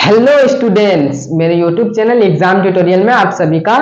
Hello students, मेरे YouTube channel exam tutorial में आप सभी का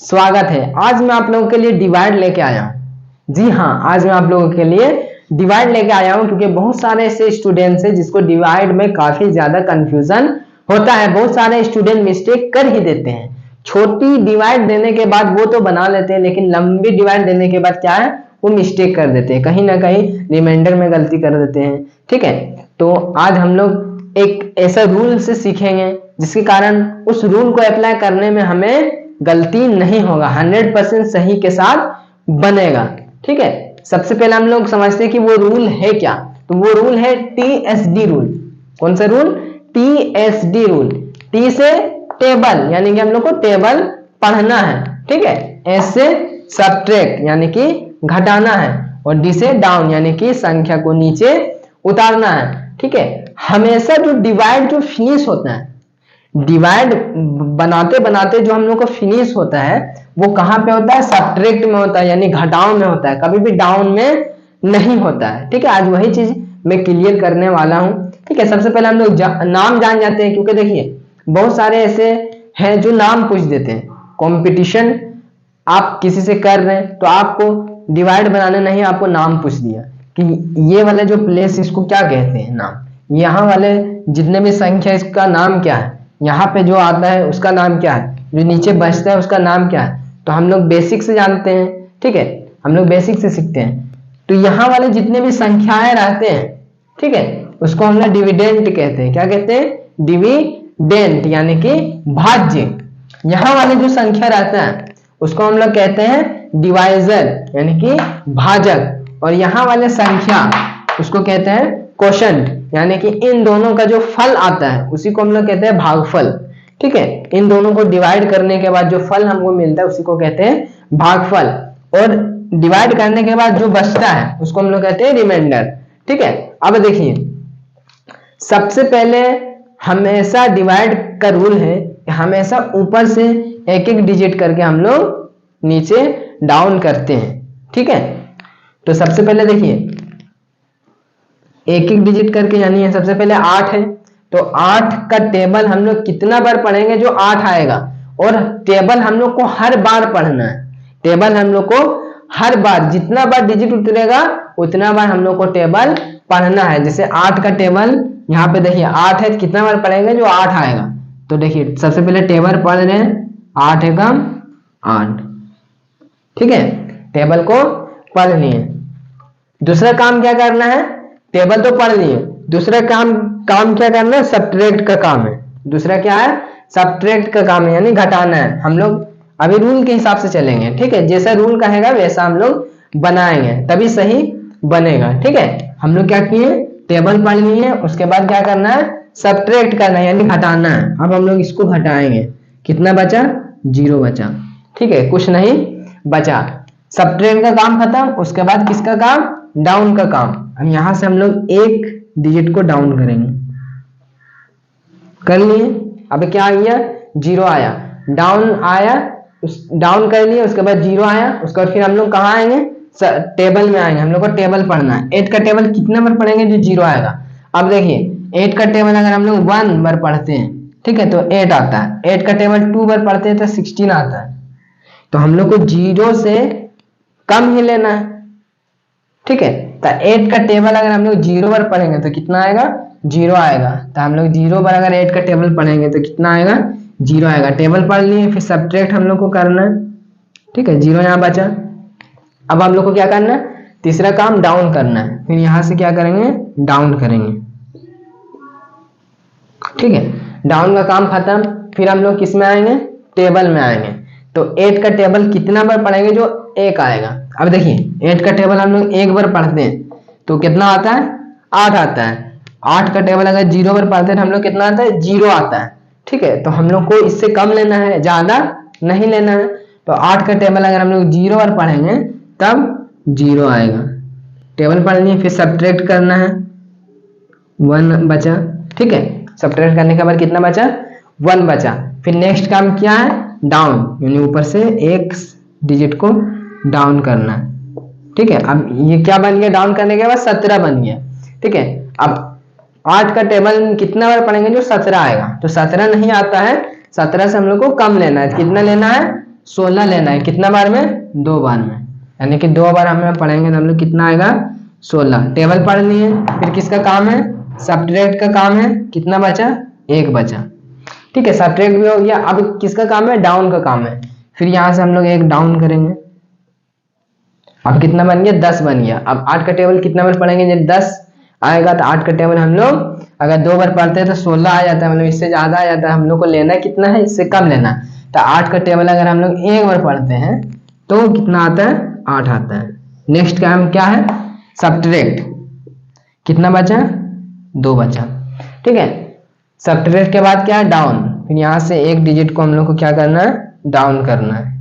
स्वागत है। आज मैं आप लोगों के लिए डिवाइड लेके आया हूँ। जी हाँ, आज मैं आप लोगों के लिए डिवाइड लेके आया हूँ क्योंकि बहुत सारे ऐसे स्टूडेंट्स हैं जिसको डिवाइड में काफी ज्यादा कंफ्यूजन होता है। बहुत सारे स्टूडेंट मिस्टेक कर ही देते हैं। छोटी डिवाइड देने के बाद वो तो बना लेते हैं, लेकिन लंबी डिवाइड देने के बाद क्या है, वो मिस्टेक कर देते हैं, कहीं ना कहीं रिमाइंडर में गलती कर देते हैं। ठीक है, तो आज हम लोग एक ऐसा रूल से सीखेंगे जिसके कारण उस रूल को अप्लाई करने में हमें गलती नहीं होगा, 100% सही के साथ बनेगा। ठीक है, सबसे पहले हम लोग समझते हैं कि वो रूल है क्या। तो वो रूल है TSD रूल। कौन सा रूल? TSD rule. टी से टेबल, यानी कि हम लोग को टेबल पढ़ना है। ठीक है, एस से सब्ट्रैक्ट यानी कि घटाना है, और डी से डाउन यानी कि संख्या को नीचे उतारना है। ठीक है, हमेशा जो डिवाइड जो फिनिश होता है, डिवाइड बनाते बनाते जो हम लोग को फिनिश होता है वो कहां पे होता है? सब्ट्रैक्ट में होता है, यानी घटाव में होता है, कभी भी डाउन में नहीं होता है। ठीक है, आज वही चीज मैं क्लियर करने वाला हूं। ठीक है, सबसे पहले हम लोग नाम जान जाते हैं, क्योंकि देखिए बहुत सारे ऐसे हैं जो नाम पूछ देते हैं। कंपटीशन आप किसी से कर रहे हैं तो आपको डिवाइड बनाने नहीं, आपको नाम पूछ दिया कि ये वाले जो प्लेस इसको क्या कहते हैं, नाम। यहाँ वाले जितने भी संख्या इसका नाम क्या है, यहाँ पे जो आता है उसका नाम क्या है, जो नीचे बचता है उसका नाम क्या है। तो हम लोग बेसिक से जानते हैं। ठीक है, हम लोग बेसिक से सीखते हैं। तो यहाँ वाले जितने भी संख्याएं रहते हैं, ठीक है, उसको हम लोग डिविडेंट कहते हैं। क्या कहते हैं? डिविडेंट यानी कि भाज्य। यहाँ वाले जो संख्या रहता है उसको हम लोग कहते हैं डिवाइजर यानी कि भाजक, और यहाँ वाले संख्या उसको कहते हैं क्वोशंट, यानी कि इन दोनों का जो फल आता है उसी को हम लोग कहते हैं भागफल। ठीक है, इन दोनों को डिवाइड करने के बाद जो फल हमको मिलता है उसी को कहते हैं भागफल, और डिवाइड करने के बाद जो बचता है उसको हम लोग कहते हैं रिमाइंडर। ठीक है, अब देखिए सबसे पहले हमेशा डिवाइड का रूल है कि हमेशा ऊपर से एक एक डिजिट करके हम लोग नीचे डाउन करते हैं। ठीक है, तो सबसे पहले देखिए एक एक डिजिट करके, यानी सबसे पहले 8 है, तो 8 का टेबल हम लोग कितना बार पढ़ेंगे? जो 8 आएगा। और टेबल हम लोग को हर बार पढ़ना है। टेबल हम लोग को हर बार, जितना बार डिजिट उतरेगा उतना बार हम लोग को टेबल पढ़ना है। जैसे 8 का टेबल यहाँ पे देखिए 8 है, कितना बार पढ़ेंगे? जो 8 आएगा। तो देखिए सबसे पहले टेबल पढ़ रहे हैं, 8 एकम 8। ठीक है, टेबल को पढ़ लिए। दूसरा काम क्या करना है? टेबल तो पढ़ लिए, दूसरा काम क्या करना है? सब्ट्रैक्ट का काम है। दूसरा क्या है? सब्ट्रैक्ट का काम है, यानी घटाना है। हम लोग अभी रूल के हिसाब से चलेंगे। ठीक है, जैसा रूल कहेगा वैसा हम लोग बनाएंगे, तभी सही बनेगा। ठीक है, हम लोग क्या किए? टेबल पढ़ लिए, उसके बाद क्या करना है? सब्ट्रैक्ट करना है, यानी घटाना है। अब हम लोग इसको घटाएंगे, कितना बचा? 0 बचा। ठीक है, कुछ नहीं बचा। सब्ट्रैक्ट का काम खत्म। उसके बाद किसका काम? डाउन का काम। अब यहां से हम लोग एक डिजिट को डाउन करेंगे, कर लिए। अब क्या आ गया? 0 आया। डाउन आया, डाउन कर लिए, उसके बाद 0 आया। उसके बाद फिर हम लोग कहाँ आएंगे? टेबल में आएंगे। हम लोग को टेबल पढ़ना है। 8 का टेबल कितना बार पढ़ेंगे? जो 0 आएगा। अब देखिए 8 का टेबल अगर हम लोग 1 बार पढ़ते हैं, ठीक है, तो 8 आता है। 8 का टेबल 2 बार पढ़ते हैं तो 16 आता है। तो हम लोग को 0 से कम ही लेना है। ठीक है, तो 8 का टेबल अगर हम लोग 0 बार पढ़ेंगे तो कितना आएगा? 0 आएगा। तो हम लोग 0 बार अगर 8 का टेबल पढ़ेंगे तो कितना आएगा? 0 आएगा। टेबल पढ़ लिए, फिर सब्ट्रैक्ट हम लोग को करना है। ठीक है, 0 यहाँ बचा। अब हम लोग को क्या करना है? तीसरा काम डाउन करना है। फिर यहां से क्या करेंगे? डाउन करेंगे। ठीक है, डाउन का काम खत्म। फिर हम लोग किस में आएंगे? टेबल में आएंगे। तो 8 का टेबल कितना बार पढ़ेंगे? जो 1 आएगा। अब देखिए 8 का टेबल हम लोग 1 बार पढ़ते हैं तो कितना आता है? 8 आता है। 8 का टेबल अगर 0 बार पढ़ते हैं तो हम लोग कितना आता है? 0 आता है। ठीक है, तो हम लोग को इससे कम लेना है, ज्यादा नहीं लेना है। तो 8 का टेबल अगर हम लोग 0 बार पढ़ेंगे तब 0 आएगा। टेबल पढ़ लिए, फिर सब्ट्रैक्ट करना है, 1 बचा। ठीक है, सब्ट्रैक्ट करने के बाद कितना बचा? 1 बचा। फिर नेक्स्ट काम क्या है? डाउन, यानी ऊपर से एक डिजिट को डाउन करना है। ठीक है, अब ये क्या बन गया? डाउन करने के बाद 17 बन गया। ठीक है, अब 8 का टेबल कितना बार पढ़ेंगे, जो 17 आएगा। तो 17 नहीं आता है, 17 से हम लोग को कम लेना है। कितना लेना है, 16 लेना है। कितना बार में, 2 बार में, यानी कि 2 बार हमें पढ़ेंगे तो हम लोग कितना आएगा, 16। टेबल पढ़नी है। फिर किसका काम है, सब्ट्रैक्ट का काम है। कितना बचा, 1 बचा। ठीक है, सब्ट्रैक्ट भी हो गया। अब किसका काम है, डाउन का काम है। फिर यहाँ से हम लोग 1 डाउन करेंगे। अब कितना बन गया, 10 बन गया। अब 8 का टेबल कितना बार पढ़ेंगे, जब 10 आएगा तो 8 का टेबल हम लोग अगर 2 बार पढ़ते हैं तो 16 आ जाता है, मतलब इससे ज्यादा आ जाता है। हम लोग को लेना कितना है, इससे कम लेना। तो 8 का टेबल अगर हम लोग 1 बार पढ़ते हैं तो कितना आता है, 8 आता है। नेक्स्ट काम क्या है, सब्ट्रैक्ट। कितना बचा, 2 बचा। ठीक है, सब्ट्रैक्ट के बाद क्या है, डाउन। फिर यहाँ से 1 डिजिट को हम लोग को क्या करना है, डाउन करना है।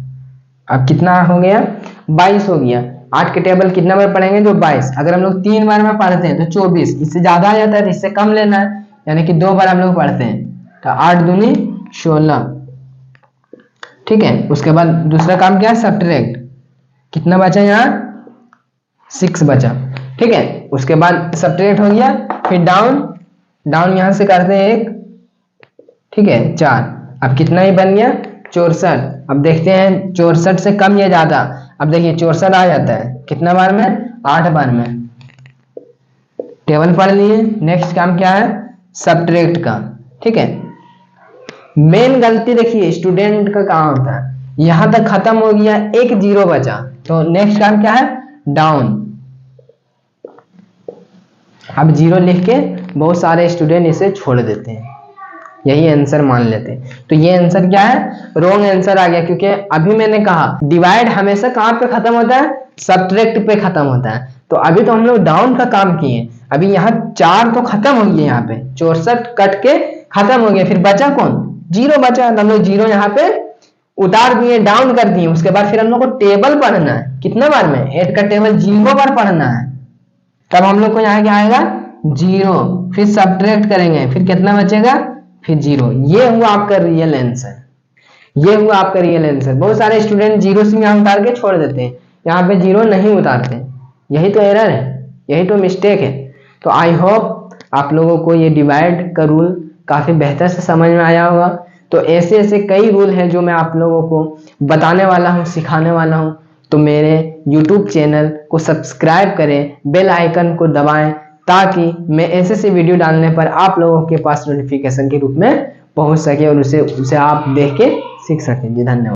अब कितना हो गया, 22 हो गया। 8 के टेबल कितना बार पढ़ेंगे, जो 22। अगर हम लोग 3 बार में पढ़ते हैं तो 24। इससे ज्यादा आ जाता है तो इससे कम लेना है, यानी कि 2 बार हम लोग पढ़ते हैं तो 8 दूनी 16। ठीक है, उसके बाद दूसरा काम क्या है, सब्ट्रैक्ट। कितना बचा, यहाँ 6 बचा। ठीक है, उसके बाद सब्ट्रैक्ट हो गया। फिर डाउन, डाउन यहाँ से करते हैं 1। ठीक है, 4। अब कितना ही बन गया, 64। अब देखते हैं 64 से कम या ज्यादा। अब देखिए 64 आ जाता है, कितना बार में, 8 बार में। टेबल पढ़ लिए। नेक्स्ट काम क्या है, सब्ट्रैक्ट का। ठीक है, मेन गलती देखिए स्टूडेंट का काम होता है, यहां तक खत्म हो गया, 1 0 बचा। तो नेक्स्ट काम क्या है, डाउन। अब 0 लिख के बहुत सारे स्टूडेंट इसे छोड़ देते हैं, यही आंसर मान लेते हैं। तो ये आंसर क्या है, रॉन्ग आंसर आ गया, क्योंकि अभी मैंने कहा डिवाइड हमेशा कहां पे खत्म होता है, सब्ट्रैक्ट पे खत्म होता है। तो अभी तो हम लोग डाउन का काम किए, अभी यहाँ 4 तो खत्म हो गया, यहाँ पे 64 कट के खत्म हो गया। फिर बचा कौन, 0 बचा। तो हम लोग 0 यहाँ पे उतार दिए, डाउन कर दिए। उसके बाद फिर हम लोग को टेबल पढ़ना है, कितना बार में, 8 का टेबल 0 बार पढ़ना है। तब हम लोग को यहाँ क्या आएगा, 0। फिर सब्ट्रैक्ट करेंगे, फिर कितना बचेगा, फिर 0। ये हुआ आपका रियल आंसर, ये हुआ आपका रियल आंसर। बहुत सारे स्टूडेंट 0 से यहाँ उतार के छोड़ देते हैं, यहाँ पे 0 नहीं उतारते। यही तो एरर है, यही तो मिस्टेक है। तो आई होप आप लोगों को ये डिवाइड का रूल काफी बेहतर से समझ में आया होगा। तो ऐसे ऐसे कई रूल हैं जो मैं आप लोगों को बताने वाला हूँ, सिखाने वाला हूँ। तो मेरे YouTube चैनल को सब्सक्राइब करें, बेल आइकन को दबाएं, ताकि मैं ऐसे वीडियो डालने पर आप लोगों के पास नोटिफिकेशन के रूप में पहुंच सके और उसे आप देख के सीख सकें। जी धन्यवाद।